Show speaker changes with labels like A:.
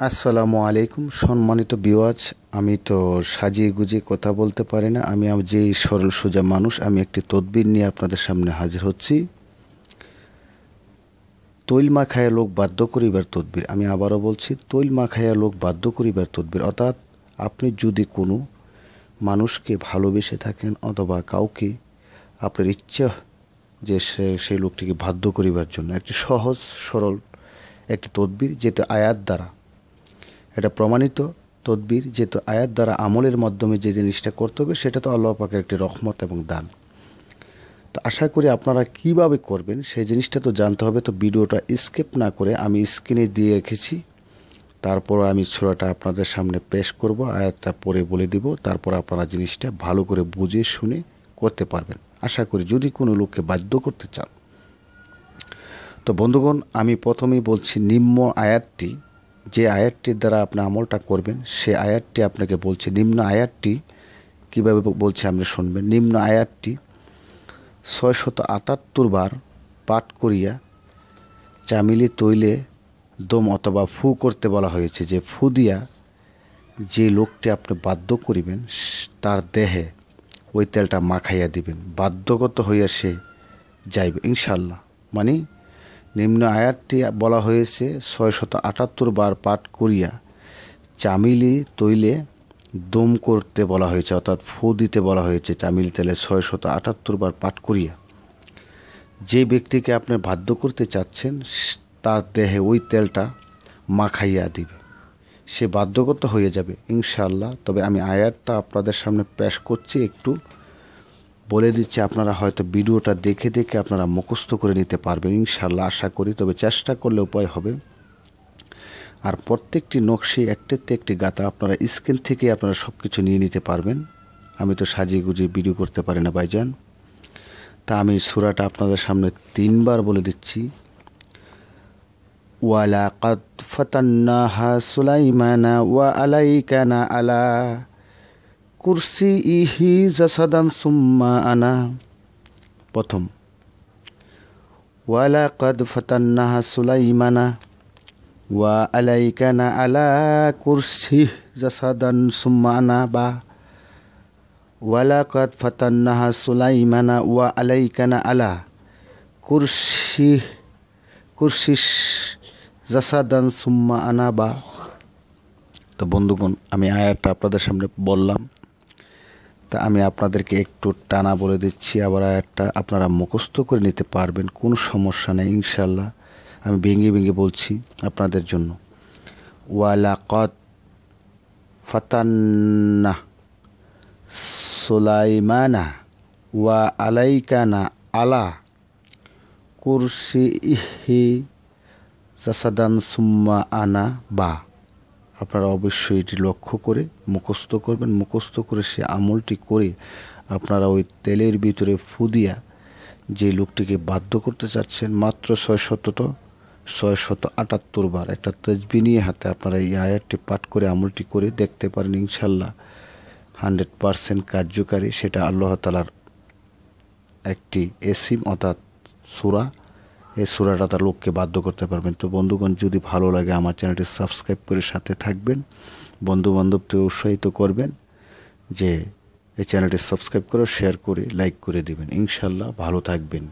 A: আসসালামু আলাইকুম সম্মানিত ভিউয়ার্স। আমি তো সাজিয়ে গুজিয়ে কথা বলতে পারি না। আমি যে সরল সোজা মানুষ, আমি একটি তদবির নিয়ে আপনাদের সামনে হাজির হচ্ছি। তৈল মাখায়া লোক বাধ্য করিবার তদবির। আমি আবারও বলছি, তৈল মাখায়া লোক বাধ্য করিবার তদবির। অর্থাৎ আপনি যদি কোনো মানুষকে ভালোবেসে থাকেন অথবা কাউকে আপনার ইচ্ছা যে সেই লোকটিকে বাধ্য করিবার জন্য একটি সহজ সরল একটি তদবির, যেটা আয়াত দ্বারা এটা প্রমাণিত তদবির, যেহেতু আয়াত দ্বারা আমলের মাধ্যমে যে জিনিসটা করতে হবে সেটা তো আল্লাহ পাকের একটি রহমত এবং দান। তো আশা করি আপনারা কিভাবে করবেন সেই জিনিসটা তো জানতে হবে। তো ভিডিওটা স্কিপ না করে আমি স্ক্রিনে দিয়ে রেখেছি, তারপর আমি সূরাটা আপনাদের সামনে পেশ করব, আয়াতটা পড়ে বলে দিব, তারপর আপনারা জিনিসটা ভালো করে বুঝে শুনে করতে পারবেন আশা করি, যদি কোনো লোককে বাধ্য করতে চান। তো বন্ধুগণ, আমি প্রথমেই বলছি নিম্ন আয়াতটি, যে আয়াতটির দ্বারা আপনি আমলটা করবেন সে আয়াতটি আপনাকে বলছে। নিম্ন আয়াতটি কীভাবে বলছে আপনি শুনবেন। নিম্ন আয়াতটি 678 বার পাঠ করিয়া চামিলি তৈলে দম অথবা ফু করতে বলা হয়েছে। যে ফু দিয়া যে লোকটি আপনি বাধ্য করিবেন তার দেহে ওই তেলটা মাখাইয়া দিবেন, বাধ্যগত হইয়া সে যাইবে ইনশাল্লাহ। মানে নিম্ন আয়াতটি বলা হয়েছে 678 বার পাঠ করিয়া চামিলি তৈলে দম করতে বলা হয়েছে, অর্থাৎ ফু দিতে বলা হয়েছে চামিলি তেলে 678 বার পাঠ করিয়া। যে ব্যক্তিকে আপনি বাধ্য করতে চাচ্ছেন তার দেহে ওই তেলটা মাখাইয়া দিবে, সে বাধ্যগত হয়ে যাবে ইনশাআল্লাহ। তবে আমি আয়াতটা আপনাদের সামনে পেশ করছি, একটু বলে দিচ্ছি, আপনারা হয়তো ভিডিওটা দেখে দেখে আপনারা মুখস্থ করে নিতে পারবেন ইনশাআল্লাহ আশা করি। তবে চেষ্টা করলে উপায় হবে। আর প্রত্যেকটি নকশি একটিতে একটি গাতা আপনারা স্ক্রিন থেকে আপনারা সব কিছু নিয়ে নিতে পারবেন। আমি তো সাজিয়ে গুজিয়ে ভিডিও করতে পারি না ভাইজান। তা আমি সূরাটা আপনাদের সামনে 3 বার বলে দিচ্ছি। ওয়ালাকাদ ফাতান্নাহা সুলাইমানা ওয়া আলাইকানা আলা কুরসিহি জাসাদান সুম্মা আনা। প্রথম, ওয়ালাকাদ ফাতান্নাহা সুলাইমানা ওয়া আলাইকানা আলা কুরসিহি জাসাদান সুম্মা আনা। বা ওয়ালাকাদ ফাতান্নাহা সুলাইমানা ওয়া আলাইকানা আলা কুরসিশ জাসাদান সুম্মা আনা। বা তো বন্ধুগণ, আমি আয়াতটা আপনাদের সামনে বললাম, তা আমি আপনাদেরকে একটু টানা বলে দিচ্ছি, আবার আয়াতটা আপনারা মুখস্থ করে নিতে পারবেন, কোনো সমস্যা নেই ইনশাল্লাহ। আমি ভেঙে ভেঙে বলছি আপনাদের জন্য। ওয়ালাকাদ ফাতান্না সুলাইমানা ওয়া আলাইকানা আলা কুরসিহি জাসাদান সুম্মা আনা। বা আপনারা অবশ্যই এটি লক্ষ্য করে মুখস্থ করবেন। মুখস্থ করে সে আমলটি করে আপনারা ওই তেলের ভিতরে ফু দিয়া যে লোকটিকে বাধ্য করতে চাচ্ছেন, মাত্র 678 বার একটা তাসবিহ নিয়ে হাতে আপনারা এই আয়াতটি পাঠ করে আমলটি করে দেখতে পারেন ইনশাল্লাহ 100% কার্যকারী। সেটা আল্লাহ তাআলার একটি এসিম অর্থাৎ সূরা। এই সূরাটা তার লোককে বাধ্য করতে পারবেন। তো বন্ধুগণ, যদি ভালো লাগে আমার চ্যানেলটি সাবস্ক্রাইব করে সাথে থাকবেন, বন্ধু বান্ধবকে উৎসাহিত করবেন যে এই চ্যানেলটি সাবস্ক্রাইব করে শেয়ার করে লাইক করে দিবেন ইনশাল্লাহ। ভালো থাকবেন।